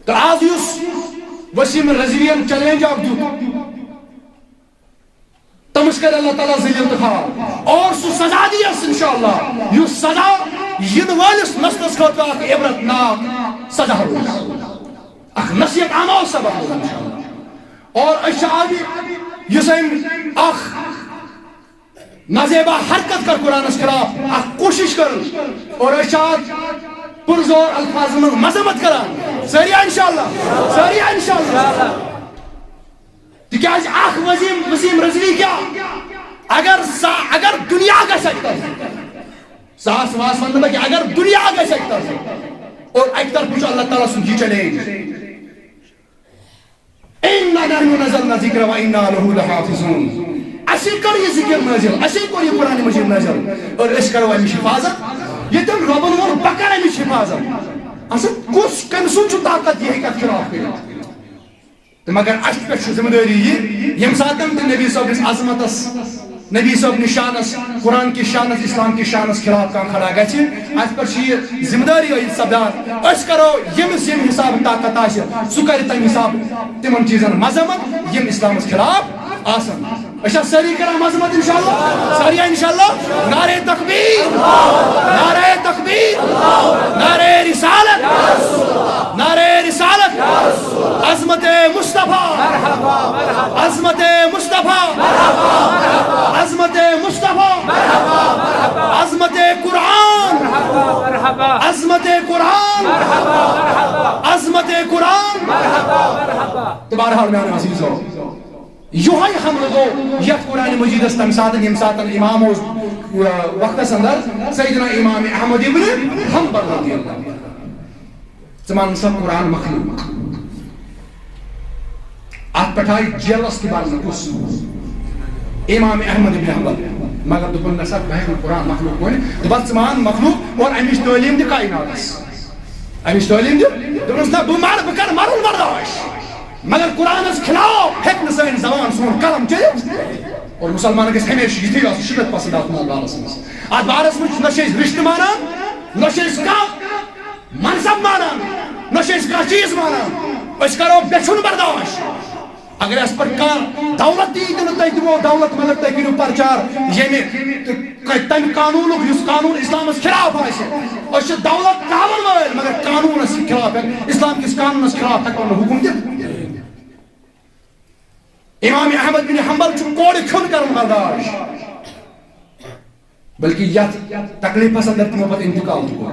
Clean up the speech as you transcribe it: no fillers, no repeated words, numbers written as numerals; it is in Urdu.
تو آج وسیم رضویین چیلنج آپ تمس کر اللہ تعالیٰ ذلیل تو خار اور سو سزا دیس انشاءاللہ یہ سزا ین والس نسلس خاطر اخ عبرت ناک سزا روز اخ نصیحت آمو سبق روز انشاءاللہ اور اشعابی یسیم اخ نازیبا حرکت کر قرآن خلاف اخ کوشش کر اور اشعاب پرزور الفاظ میں مذمت کران سریع انشاءاللہ سریع انشاءاللہ تکیاز اخ وسیم رضوی کیا اگر دنیا کا سکتا ہے ساس واس ون کہ اگر دنیا کا سکتا ہے اور ایک طرف پوچھو اللہ تعالیٰ سن کی چلے اِنَّا نَحْنُ نَزَلْنَا ذِكْرَ وَإِنَّا لَهُ لَحَافِظُونَ اسی کر یہ ذکر نازل اسی کر یہ قرآن مجید نازل اور اس کرو امیش حفاظت یہ تم ربن ور بکر امیش حفاظت اصل کس کنسو چھو طاقت یہ کا خلاف کرے مگر اس پہ ذمہ داری یہ یم ساتن نبی صاحب اس عظمتس نبی صاحب نشانس قرآن کی شانس اسلام کی شانس خلاف کان کھڑا گچھ اس پر یہ ذمہ داری ہے سبدان اس کرو یم حساب طاقت آش سو کر تم حساب تمن چیزن مذمت یم اسلام خلاف آسن اچھا سری کرا مذمت انشاءاللہ ساری انشاءاللہ نعرہ تکبیر نعرہ تکبیر نعرہ رسالت نعرہ رسالت عظمت مصطفیٰ عظمت مصطفیٰ عظمت مصطفیٰ عظمت قرآن عظمت قرآن عظمت قرآن تو بہرحال میانے عزیز ہو یوہی ہم لوگوں یک قرآن مجید اس تم ساتن یم ساتن امام وقت اندر سیدنا امام احمد ابن حنبل رضی اللہ زمان سب قرآن مخلوق آت پٹھائی جیلس کی بارن کس امام احمد ابن حنبل مگر دبن نصب بہن قرآن مخلوق ہوئے دبن زمان مخلوق اور امیش تعلیم دی کائنات امیش تعلیم دی دبن سب بمار بکر مرون برداشت مگر قرآن اس خلاف حکم سین زبان سون کلم چلے اور مسلمان کے ہمیشہ یہ تھی شدت پسند آتنا بارس میں آج بارس میں نشے رشت مانا نشے کا منصب مانا نشے کا چیز مانا اس کرو بیچن برداشت اگر اس پر کان دولت دی تو تے دو دولت ملک تے کینو پرچار یعنی تم قانون اس قانون اسلام اس خلاف ہے اس دولت قانون مگر قانون اس خلاف ہے اسلام کس قانون اس خلاف ہے کون حکم دے امام احمد بن حنبل چھو کوڑی کھن کرن برداشت بلکہ یہ تکلیف پسند تمہیں پتہ انتقال ہوا